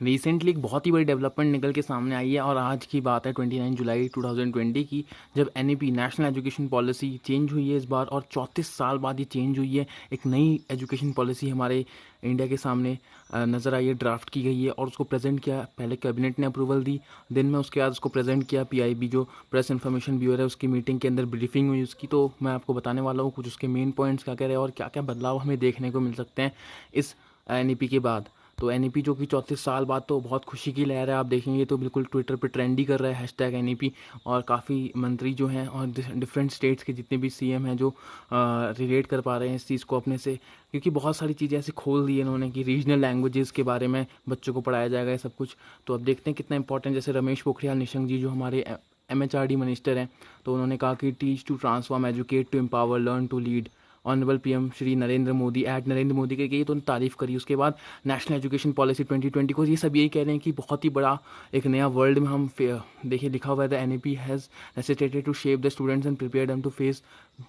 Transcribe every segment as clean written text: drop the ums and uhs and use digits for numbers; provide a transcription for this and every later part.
Recently एक बहुत ही बड़ी डेवलपमेंट निकल के सामने आई है और आज की बात है 29 जुलाई 2020 की, जब NEP national education policy change हुई है इस बार, और 34 साल बाद ये चेंज हुई है। एक नई एजुकेशन पॉलिसी हमारे इंडिया के सामने नज़र आई है, ड्राफ्ट की गई है और उसको प्रेजेंट किया। पहले कैबिनेट ने अप्रूवल दी दिन में, उसके बाद उसको प्रेजेंट किया पीआईबी जो प्रेस इन्फॉर्मेशन ब्यूरो है, उसकी मीटिंग के अंदर ब्रीफिंग हुई उसकी। तो मैं आपको बताने वाला हूँ कुछ उसके मेन पॉइंट्स क्या कह रहे हैं और क्या क्या बदलाव हमें देखने को मिल सकते हैं इस एनईपी के बाद। तो एनईपी जो कि 34 साल बाद, तो बहुत खुशी की लहर है। आप देखेंगे तो बिल्कुल ट्विटर पे ट्रेंड ही कर रहा है हैशटैग एनईपी, और काफ़ी मंत्री जो हैं और डिफरेंट स्टेट्स के जितने भी सीएम हैं जो रिलेट कर पा रहे हैं इस चीज़ को अपने से, क्योंकि बहुत सारी चीज़ें ऐसे खोल दी इन्होंने कि रीजनल लैंग्वेजेस के बारे में बच्चों को पढ़ाया जाएगा ये सब कुछ। तो अब देखते हैं कितना इंपॉर्टेंट। जैसे रमेश पोखरियाल निशंक जी जो हमारे एमएचआरडी मिनिस्टर हैं, तो उन्होंने कहा कि teach to transform, educate to empower, learn to lead. Honourable PM Shri Narendra Modi at Narendra Modi के, तो तारीफ करी। उसके बाद नेशनल एजुकेशन पॉलिसी 2020 को, ये सब यही कह रहे हैं कि बहुत ही बड़ा एक नया वर्ल्ड में हम देखिए लिखा हुआ है, the NEP has necessitated to shape the students and prepare them to face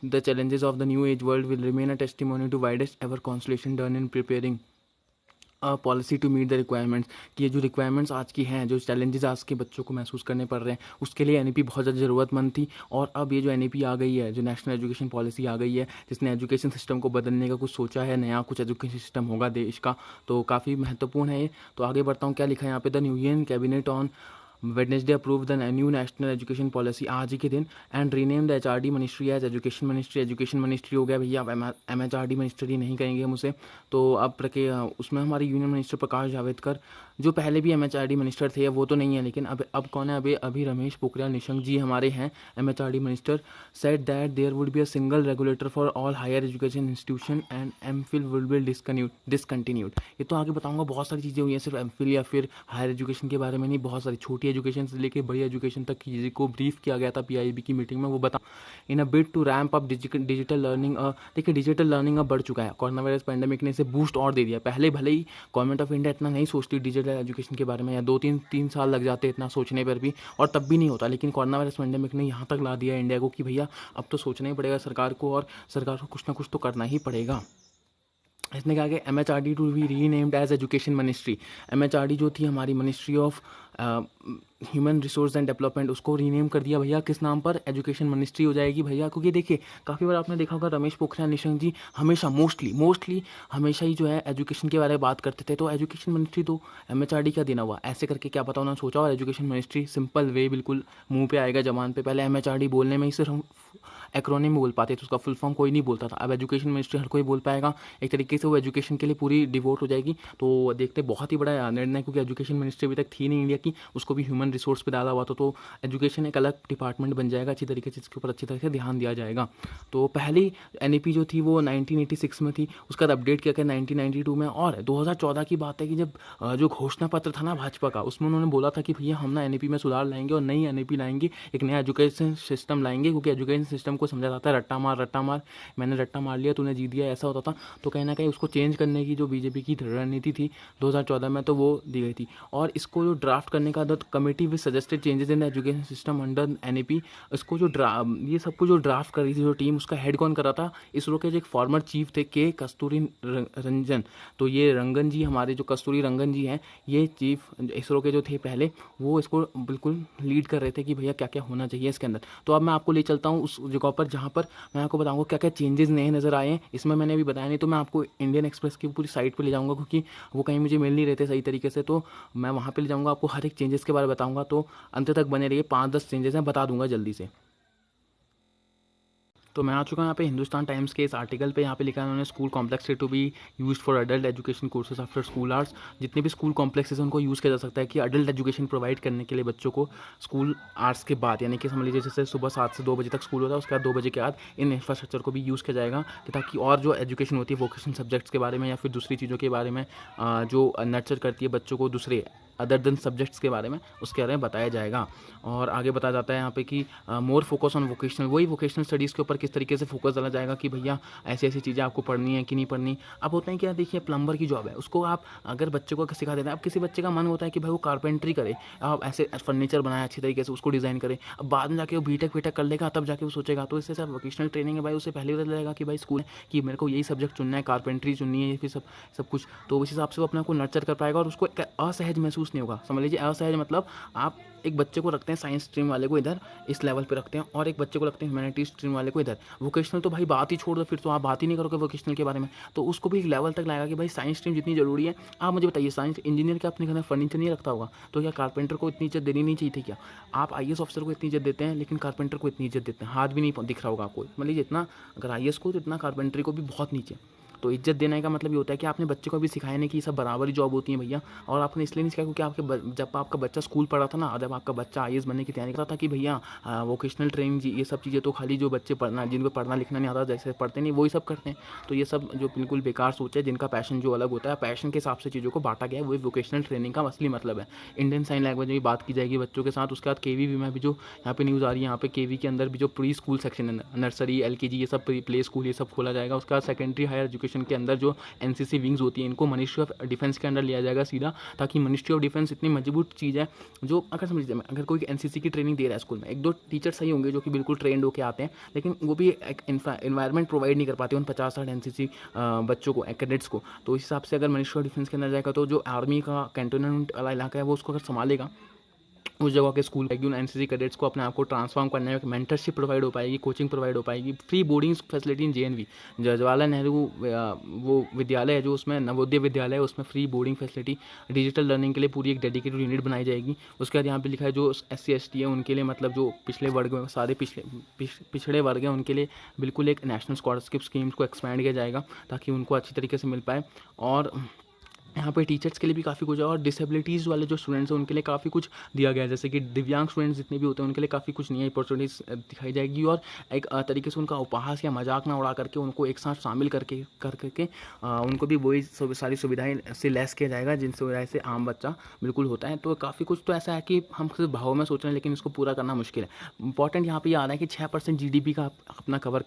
the challenges of the new age world, will remain a testimony to widest ever consultation done in preparing policy to meet the requirements. कि ये जो requirements आज की हैं, जो challenges आज के बच्चों को महसूस करने पड़ रहे हैं, उसके लिए एनईपी बहुत ज़्यादा ज़रूरतमंद थी। और अब ये जो एनईपी आ गई है, जो नेशनल एजुकेशन पॉलिसी आ गई है, जिसने एजुकेशन सिस्टम को बदलने का कुछ सोचा है, नया कुछ एजुकेशन सिस्टम होगा देश का, तो काफ़ी महत्वपूर्ण है ये। तो आगे बढ़ता हूँ, क्या लिखा है यहाँ पे, the union cabinet on Wednesday approve the new national education policy, आज ही के दिन, and rename the HRD ministry as education ministry. Education ministry हो गया भैया, अब एमएचआरडी मिनिस्ट्री नहीं कहेंगे हम उसे। तो अब उसमें हमारे यूनियन मिनिस्टर प्रकाश जावड़ेकर, जो पहले भी एमएचआरडी मिनिस्टर थे, वो तो नहीं है, लेकिन अब कौन है, अभी रमेश पोखरियाल निशंक जी हमारे हैं MHRD minister. Said that there would be a single regulator for all higher education institution and MPhil will be discontinued. ये तो आगे बताऊंगा, बहुत सारी चीज़ें हुई हैं, सिर्फ एमफिल या फिर हायर एजुकेशन के बारे में नहीं, बहुत सारी छोटी एजुकेशन से लेकर बड़ी एजुकेशन तक की चीज़ों को ब्रीफ किया गया था पीआईबी की मीटिंग में, वो बता। In a bid to ramp up digital learning, देखिए डिजिटल लर्निंग अब बढ़ चुका है, कोरोना वायरस पैंडेमिक ने इसे बूस्ट और दे दिया। पहले भले ही गवर्नमेंट ऑफ इंडिया इतना नहीं सोचती डिजिटल एजुकेशन के बारे में, या 2-3 साल लग जाते इतना सोचने पर भी, और तब भी नहीं होता, लेकिन कोरोना वायरस पैंडेमिक ने यहाँ तक ला दिया इंडिया को कि भैया अब तो सोचना ही पड़ेगा सरकार को, और सरकार को कुछ ना कुछ तो करना ही पड़ेगा। इसने कहा कि MHRD to be renamed as education ministry. MHRD जो थी हमारी ministry of human resource and development, उसको रीनेम कर दिया भैया, किस नाम पर, एजुकेशन मिनिस्ट्री हो जाएगी भैया। क्योंकि देखिए काफ़ी बार आपने देखा होगा रमेश पोखरियाल निशंक जी हमेशा मोस्टली हमेशा ही जो है एजुकेशन के बारे में बात करते थे। तो एजुकेशन मिनिस्ट्री तो एमएचआरडी का देना हुआ, ऐसे करके क्या पता उन्होंने सोचा, और एजुकेशन मिनिस्ट्री सिंपल वे बिल्कुल मुंह पे आएगा जबान पे। पहले एमएचआरडी बोलने में ही सिर्फ हम एक्रोनिम बोल पाते थे, उसका फुल फॉर्म कोई नहीं बोलता था। अब एजुकेशन मिनिस्ट्री हर कोई बोल पाएगा, एक तरीके से वो एजुकेशन के लिए पूरी डिवोट हो जाएगी। तो देखते बहुत ही बड़ा निर्णय, क्योंकि एजुकेशन मिनिस्ट्री अभी तक थी नहीं इंडिया की, उसको भी ह्यूमन रिसोर्स पे डाला हुआ था। तो एजुकेशन एक अलग डिपार्टमेंट बन जाएगा अच्छी तरीके से, जिसके ऊपर अच्छी तरह से ध्यान दिया जाएगा। तो पहली एनईपी जो थी वो 1986 में थी, उसका बाद अपडेट किया गया 1992 में। और 2014 की बात है कि जब जो घोषणा पत्र था ना भाजपा का, उसमें उन्होंने बोला था कि भैया हम ना एनईपी में सुधार लाएंगे और नई एनईपी लाएंगे, एक नया एजुकेशन सिस्टम लाएंगे, क्योंकि एजुकेशन सिस्टम को समझा जाता है रट्टा मार, मैंने रट्टा मार लिया तूने जीत दिया, ऐसा होता था। तो कहीं ना कहीं उसको चेंज करने की जो बीजेपी की रणनीति थी 2014 में, तो वो दी गई थी। और इसको जो ड्राफ्ट करने का the committee with suggested changes in the education system under NEP, इसको जो ये सबको जो ड्राफ्ट कर रही थी जो टीम, उसका हेड कौन कर रहा था, इसरो के जो एक फॉर्मर चीफ थे के कस्तूरी रंजन। तो ये रंगन जी, हमारे जो कस्तूरी रंगन जी हैं, ये चीफ इसरो के जो थे पहले, वो इसको बिल्कुल लीड कर रहे थे कि भैया क्या क्या होना चाहिए इसके अंदर। तो अब मैं आपको ले चलता हूँ उस जगह पर जहाँ पर मैं आपको बताऊंगा क्या क्या चेंजेस नए नज़र आए हैं। इसमें मैंने अभी बताया नहीं, तो मैं आपको इंडियन एक्सप्रेस की पूरी साइट पे ले जाऊंगा, क्योंकि वो कहीं मुझे मिल नहीं रहे थे सही तरीके से, तो मैं वहाँ पे ले जाऊंगा, आपको हर एक चेंजेस के बारे में बताऊंगा। तो अंत तक बने रहिए, 5-10 चेंजेस हैं, बता दूंगा जल्दी से। तो मैं आ चुका हूँ यहाँ पे हिंदुस्तान टाइम्स के इस आर्टिकल पे। यहाँ पे लिखा है उन्होंने, school complex to be used for adult education courses after school hours. जितने भी स्कूल कॉम्प्लेक्सेस उनको यूज़ किया जा सकता है कि अडल्ट एजुकेशन प्रोवाइड करने के लिए बच्चों को स्कूल आवर्स के बाद, यानी कि समझ लीजिए जैसे सुबह 7 से 2 बजे तक स्कूल होता है, उसके बाद 2 बजे के बाद इन इंफ्रास्ट्रक्चर को भी यूज़ किया जाएगा, कि ताकि और जो एजुकेशन होती है वोकेशनल सब्जेक्ट्स के बारे में या फिर दूसरी चीज़ों के बारे में जो नर्चर करती है बच्चों को दूसरे अदर देन सब्जेक्ट्स के बारे में, उसके बारे में बताया जाएगा। और आगे बताया जाता है यहाँ पे कि मोर फोकस ऑन वोकेशनल, वही वोकेशनल स्टडीज़ के ऊपर किस तरीके से फोकस डाला जाएगा कि भैया ऐसी ऐसी चीज़ें आपको पढ़नी है कि नहीं पढ़नी। अब होता है क्या, देखिए प्लम्बर की जॉब है, उसको आप अगर बच्चे को सिखा देते हैं, अब किसी बच्चे का मन होता है कि भाई वो कारपेंट्री करे, आप ऐसे फर्नीचर बनाए अच्छी तरीके से, उसको डिज़ाइन करे, अब बाद में जाके वो बीटेक वीटेक कर लेगा तब जाके वो सोचेगा। तो इससे सर वोकेशनल ट्रेनिंग है भाई, उसे पहले पता लगेगा कि भाई स्कूल कि मेरे को यही सब्जेक्ट चुनना है, कारपेंट्री चुननी है, फिर सब सब कुछ। तो उस हिसाब से वो अपने आप को नर्चर कर पाएगा और उसको एक असहज महसूस नहीं होगा। समझ लीजिए असहज मतलब आप एक बच्चे को रखते हैं साइंस स्ट्रीम वाले को इधर इस लेवल पे रखते हैं, और एक बच्चे को रखते हैं ह्यूमैनिटीज स्ट्रीम वाले को इधर। वोकेशनल तो भाई बात ही छोड़ दो, फिर तो आप बात ही नहीं करोगे वोकेशनल के बारे में। तो उसको भी एक लेवल तक लाएगा कि भाई साइंस स्ट्रीम जितनी जरूरी है। आप मुझे बताइए, साइंस इंजीनियर क्या अपने घर में फर्नीचर नहीं रखता होगा? तो क्या कारपेंटर को इतनी इज्जत देनी नहीं चाहिए थी क्या? आप आईएएस ऑफिसर को इतनी इज्जत देते हैं, लेकिन कारपेंटर को इतनी इज्जत देते हैं, हाथ भी नहीं दिख रहा होगा आपको। मतलब जितना अगर आईएएस को, तो इतना कारपेंटरी को भी बहुत नीचे। तो इज्जत देने का मतलब ये होता है कि आपने बच्चे को भी सिखाया नहीं कि ये सब बराबर ही जॉब होती है भैया। और आपने इसलिए नहीं सिखाया क्योंकि जब आपका बच्चा स्कूल पढ़ा था ना, जब आपका बच्चा आईएएस बनने की तैयारी कर रहा था कि भैया वोकेशनल ट्रेनिंग ये सब चीज़ें तो खाली जो बच्चे पढ़ना, जिनको पढ़ना लिखना नहीं आता, जैसे पढ़ते नहीं वही सब करते हैं। तो ये सब जो बिल्कुल बेकार सोच है, जिनका पैशन जो अलग होता है, पैशन के हिसाब से चीज़ों को बांटा गया है, वही वोकेशनल ट्रेनिंग का असली मतलब है। इंडियन साइन लैंग्वेज में भी बात की जाएगी बच्चों के साथ। उसके बाद केवी में भी जो यहाँ पे न्यूज़ आ रही है, यहाँ पे केवी के अंदर भी जो प्री स्कूल सेक्शन है, नर्सरी एलकेजी ये सब प्ले स्कूल ये सब खोला जाएगा। उसके बाद सेकेंडरी हायर एजुकेशन के अंदर जो एनसीसी विंग्स होती है, इनको मिनिस्ट्री ऑफ डिफेंस के अंडर लिया जाएगा सीधा, ताकि मिनिस्ट्री ऑफ डिफेंस इतनी मजबूत चीज़ है जो अगर समझ लीजिए, अगर कोई एनसीसी की ट्रेनिंग दे रहा है स्कूल में, एक दो टीचर सही होंगे जो कि बिल्कुल ट्रेंड होकर आते हैं, लेकिन वो भी एक इन्वायरमेंट प्रोवाइड नहीं कर पाते उन 50-60 एनसीसी बच्चों को, कैडेट्स को। तो इस हिसाब से अगर मिनिस्ट्री ऑफ डिफेंस के अंदर जाएगा, तो जो आर्मी का कैंटोनमेंट वाला इलाका है वो उसको अगर संभालेगा, उस जगह के स्कूल उन एनसीसी कैडेट्स को अपने आप को ट्रांसफॉर्म करने में मेंटरशिप प्रोवाइड हो पाएगी, कोचिंग प्रोवाइड हो पाएगी, free boarding facility in JNV, Jawaharlal Nehru वो विद्यालय है जो उसमें नवोदय विद्यालय है, उसमें free boarding facility, digital learning के लिए पूरी एक डेडिकेटेड यूनिट बनाई जाएगी। उसके बाद यहाँ पे लिखा है जो SC ST है उनके लिए, मतलब जो पिछले वर्ग में सारे पिछड़े वर्ग हैं उनके लिए बिल्कुल एक नेशनल स्कॉलरशिप स्कीम्स को एक्सपैंड किया जाएगा ताकि उनको अच्छी तरीके से मिल पाए। और यहाँ पे टीचर्स के लिए भी काफ़ी कुछ है, और डिसेबिलिटीज़ वाले जो स्टूडेंट्स हैं उनके लिए काफ़ी कुछ दिया गया है, जैसे कि दिव्यांग स्टूडेंट्स जितने भी होते हैं उनके लिए काफ़ी कुछ नई अपॉर्चुनिटीज़ दिखाई जाएगी। और एक तरीके से उनका उपहास या मजाक ना उड़ा करके उनको एक साथ शामिल करके उनको भी वही सारी सुविधाएं से लैस किया जाएगा जिन सुविधाएं से आम बच्चा बिल्कुल होता है। तो काफ़ी कुछ तो ऐसा है कि हम सिर्फ भाव में सोच रहे हैं, लेकिन इसको पूरा करना मुश्किल है। इंपॉर्टेंट यहाँ पे ये आ रहा है कि 6% GDP का अपना कवर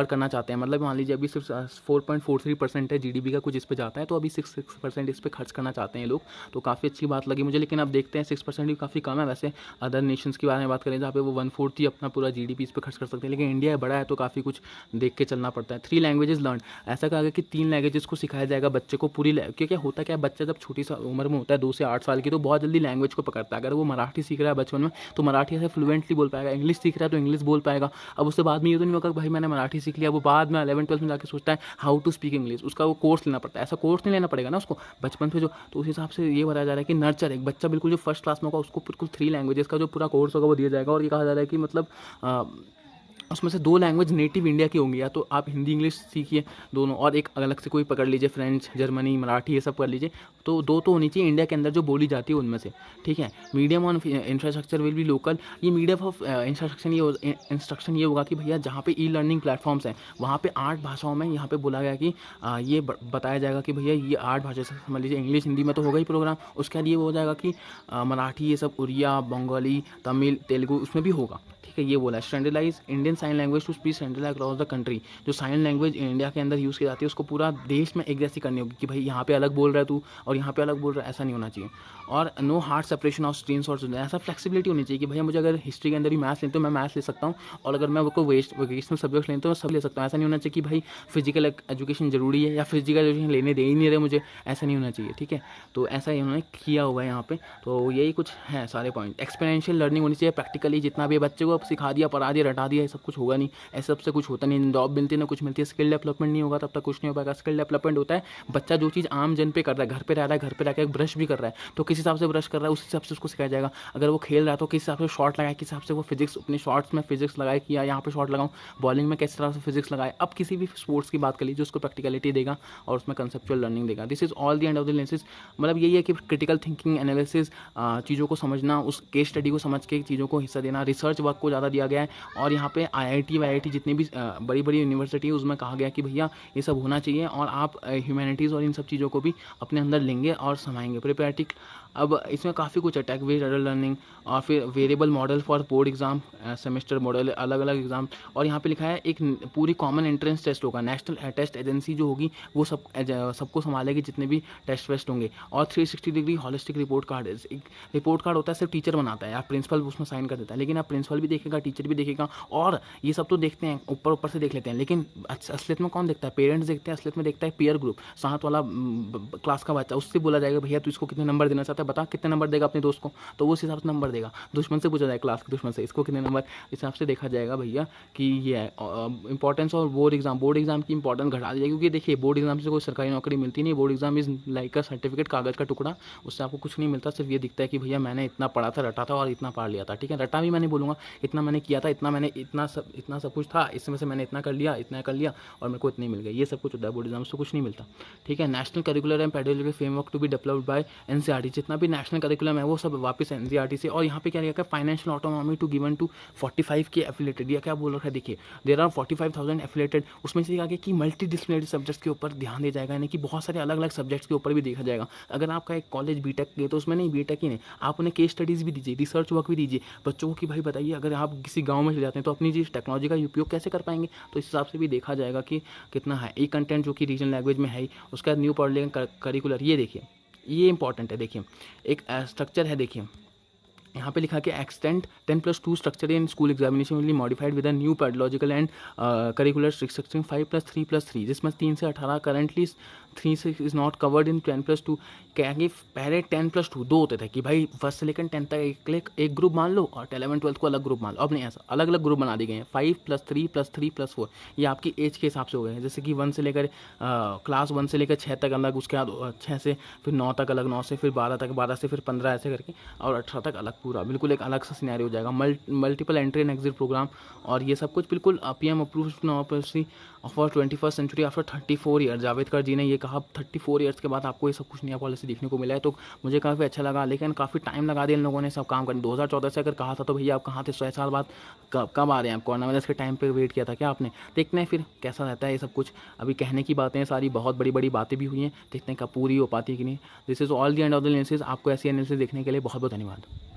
करना चाहते हैं। मतलब मान लीजिए अभी सिर्फ 4.43% है GDP का, कुछ इस पर जाता है, तो अभी 6% इस पर खर्च करना चाहते हैं लोग। तो काफ़ी अच्छी बात लगी मुझे, लेकिन अब देखते हैं 6% भी काफ़ी कम है। वैसे अदर नेशंस के बारे में बात करें जहाँ पे वो 1/4 ही अपना पूरा GDP इस पर खर्च कर सकते हैं, लेकिन इंडिया बड़ा है तो काफ़ी कुछ देख के चलना पड़ता है। 3 लैंग्वेजेस लर्न, ऐसा कहा गया कि 3 लैंग्वेजेस को सिखाया जाएगा बच्चे को पूरी, क्योंकि होता क्या है, बच्चा जब छोटी उम्र में होता है 2 से 8 साल की, तो बहुत जल्दी लैंग्वेज को पकड़ता है। अगर वो मराठी सीख रहा है बचपन में तो मराठी ऐसे फ्लुएंटली बोल पाएगा, इंग्लिश सीख रहा है तो इंग्लिश बोल पाएगा। अब उससे बाद में ये तो नहीं होगा भाई मैंने मराठी सीख लिया, वो बाद में 11-12 में जाकर सोचता है हाउ टू स्पीक इंग्लिश, उसका वो कोर्स लेना पड़ता है। ऐसा कोर्स नहीं लेना पड़ेगा ना उसको बचपन से जो। तो उस हिसाब से ये बताया जा रहा है कि नर्चर एक बच्चा बिल्कुल जो फर्स्ट क्लास में होगा उसको बिल्कुल 3 लैंग्वेजेस का जो पूरा कोर्स होगा वो दिया जाएगा। और ये कहा जा रहा है कि मतलब उसमें से 2 लैंग्वेज नेटिव इंडिया की होंगी, या तो आप हिंदी इंग्लिश सीखिए दोनों, और एक अलग से कोई पकड़ लीजिए, फ्रेंच जर्मनी मराठी ये सब कर लीजिए। तो 2 तो होनी चाहिए इंडिया के अंदर जो बोली जाती है उनमें से, ठीक है। Medium on infrastructure will be local, ये मीडियम ऑफ इंस्ट्रक्शन ये होगा कि भैया जहाँ पे ई लर्निंग प्लेटफॉर्म्स हैं वहाँ पे 8 भाषाओं में यहाँ पे बोला गया कि ये बताया जाएगा कि भैया ये 8 भाषा से, समझ लीजिए इंग्लिश हिंदी में तो होगा ही प्रोग्राम, उसके बाद ये हो जाएगा कि मराठी ये सब, उड़िया बंगाली तमिल तेलुगु उसमें भी होगा, ठीक है। ये बोला standardise Indian sign language to be standardised across the country, जो साइन लैंग्वेज इंडिया के अंदर यूज़ की जाती है उसको पूरा देश में एक जैसी करनी होगी कि भाई यहाँ पे अलग बोल रहा है तू और यहाँ पे अलग बोल रहा है, ऐसा नहीं होना चाहिए। और no hard separation of streams और ऐसा फ्लेक्सिबिलिटी होनी चाहिए कि भैया मुझे अगर हिस्ट्री के अंदर भी मैथ्स लेते हो मैं मैथ्स ले सकता हूँ, और अगर मैं वो वोकेशनल सब्जेक्ट लेता हूँ सब ले सकता हूँ। ऐसा नहीं होना चाहिए कि भाई फिजिकल एजुकेशन जरूरी है या फिजिकल एजुकेशन लेने दे ही नहीं रहे मुझे, ऐसा नहीं होना चाहिए, ठीक है। तो ऐसा ही उन्होंने किया हुआ है यहाँ पे। तो यही कुछ है सारे पॉइंट। एक्सपेरिएंशियल लर्निंग होनी चाहिए, प्रैक्टिकली जितना भी बच्चे को सिखा दिया पढ़ा दिया रटा दिया ये सब कुछ होगा नहीं, ऐसे सबसे कुछ होता नहीं। जॉब मिलती है ना कुछ मिलती है, स्किल डेवलपमेंट नहीं होगा तब तक कुछ नहीं हो पाएगा। स्किल डेवलपमेंट होता है बच्चा जो चीज़ आम जन पे कर रहा है, घर पे रह रहा है, घर पे रह के ब्रश भी कर रहा है तो किस हिसाब से ब्रश कर रहा है उस हिसाब से उसको सिखाया जाएगा। अगर वो खेल रहा है तो किस हिसाब से शॉट लगाए, किस हिसाब से वो फिजिक्स अपने शॉट्स में फिजिक्स लगाए कि यहाँ पे शॉट लगाऊं, बॉलिंग में किस तरह से फिजिक्स लगाए। अब किसी भी स्पोर्ट्स की बात कर लीजिए उसको प्रैक्टिकलिटी देगा और उसमें कंसेप्चुअल लर्निंग देगा। This is all the end of the lenses. मतलब यही है कि क्रिटिकल थिंकिंग एनालिसिस, चीज़ों को समझना, उस केस स्टडी को समझ के चीज़ों को हिस्सा देना, रिसर्च वर्क को ज़्यादा दिया गया है। और यहाँ पे IIT जितनी भी बड़ी बड़ी यूनिवर्सिटी है उसमें कहा गया कि भैया ये सब होना चाहिए और आप ह्यूमैनिटीज़ और इन सब चीज़ों को भी अपने अंदर लेंगे और समाएंगे। प्रिपेरेटिव अब इसमें काफ़ी कुछ है, टेक बेस्ड एडल्ट लर्निंग, और फिर variable model for board exam, semester model, अलग अलग एग्जाम। और यहाँ पे लिखा है एक पूरी कॉमन एंट्रेंस टेस्ट होगा, नेशनल टेस्ट एजेंसी जो होगी वो सबको संभालेगी जितने भी टेस्ट वेस्ट होंगे। और 360 डिग्री हॉलिस्टिक रिपोर्ट कार्ड, एक रिपोर्ट कार्ड होता है सिर्फ टीचर बनाता है, आप प्रिंसिपल उसमें साइन कर देता है, लेकिन आप प्रिंसिपल भी देखेगा, टीचर भी देखेगा, और ये सब तो देखते हैं ऊपर ऊपर से देख लेते हैं, लेकिन असलियत में कौन देखता है? पेरेंट्स देखते हैं, असलियत में देखता है पीयर ग्रुप, साथ वाला क्लास का बच्चा। उससे बोला जाएगा भैया तू इसको कितने नंबर देना चाहता है, बता कितने नंबर देगा अपने दोस्त को, तो वो उस हिसाब से नंबर देगा। दुश्मन से पूछा जाएगा, क्लास के दुश्मन से, इसको कितने नंबर, इस हिसाब से देखा जाएगा भैया कि ये है इंपॉर्टेंस। और बोर्ड एग्जाम की इंपॉर्टेंस घटा दी जाएगी, क्योंकि देखिए बोर्ड एग्जाम से कोई सरकारी नौकरी मिलती नहीं, board exam is like a certificate, कागज का टुकड़ा, उससे आपको कुछ नहीं मिलता, सिर्फ ये दिखता है कि भैया मैंने इतना पढ़ा था, रटा था और इतना पढ़ लिया था। ठीक है, रटा भी मैंने बोलूँगा, इतना मैंने किया था, इतना सब कुछ था, इसमें से मैंने इतना कर लिया, इतना कर लिया और मेरे को इतने मिल गए, ये सब कुछ होता है। बोर्ड एग्जाम से कुछ नहीं मिलता। ठीक है, national curricular and pedagogy framework to be developed by NCERT, जितना भी नेशनल करिकुलम है वो सब वापस एनसीईआरटी से। और यहाँ पे क्या लिखा है, financial autonomy to given to 45 के एफिलेटेड, या क्या बोल रखा है, देखिए देयर आर 45,000 एफिलेटेड, उसमें से आगे कि मल्टी डिसिप्लिनरी सब्जेक्ट्स के ऊपर ध्यान दिया जाएगा, यानी कि बहुत सारे अलग अलग सब्जेक्ट्स के ऊपर भी देखा जाएगा। अगर आपका एक कॉलेज बीटेक है तो उसमें नहीं, बीटेक ही नहीं, आप उन्हें केस स्टडीज़ भी दीजिए, रिसर्च वर्क भी दीजिए बच्चों को, कि भाई बताइए अगर आप किसी गाँव में चले जाते हैं तो अपनी चीज़ टेक्नोलॉजी का उपयोग कैसे कर पाएंगे, तो इस हिसाब से भी देखा जाएगा कि कितना है। ई कंटेंट जो कि रीजनल लैंग्वेज में है ही, उसका न्यू पॉलिटिकल करिकुलर, ये देखिए ये इंपॉर्टेंट है। देखिए एक स्ट्रक्चर है, देखिए यहाँ पे लिखा कि extend 10+2 structure in school examination will be modified with a new pedological and curricular structuring 5+3+3, जिसमें 3 से 18 करंटली 3 से इज नॉट कवर्ड इन 10+2। क्या कि पहले 10+2 दो होते थे कि भाई फर्स्ट से लेकर 10 तक एक ग्रुप मान लो और 11-12 को अलग ग्रुप मान लो। अब नहीं, ऐसा अलग अलग ग्रुप बना दिए गए हैं, 5+3+3+4, ये आपकी एज के हिसाब से हो गए हैं। जैसे कि 1 से लेकर क्लास 1 से लेकर 6 तक अलग, उसके बाद 6 से फिर 9 तक अलग, 9 से फिर 12 तक, 12 से फिर 15, ऐसे करके, और 18 तक अलग, पूरा बिल्कुल एक अलग सा सिनेरियो हो जाएगा। Multiple entry and exit program, और ये सब कुछ बिल्कुल PM approved policy for 21st century after 34 year. Javadekar ji ने ये कहा, 34 ईयर्स के बाद आपको ये सब कुछ नया पॉलिसी देखने को मिला है, तो मुझे काफ़ी अच्छा लगा। लेकिन काफ़ी टाइम लगा दिया इन लोगों ने सब काम करने। 2014 से अगर कहा था तो भैया आप कहाँ थे, 100 साल बाद कब आ रहे हैं आप? कोरोना वायरस के टाइम पे वेट किया था क्या आपने? देखते हैं फिर कैसा रहता है ये सब कुछ। अभी कहने की बातें सारी, बहुत बड़ी बड़ी बातें भी हुई हैं, देखते हैं कब पूरी हो पाती है कि नहीं। This is all the end of the analysis. आपको ऐसी एनालिसिस देखने के लिए बहुत बहुत धन्यवाद।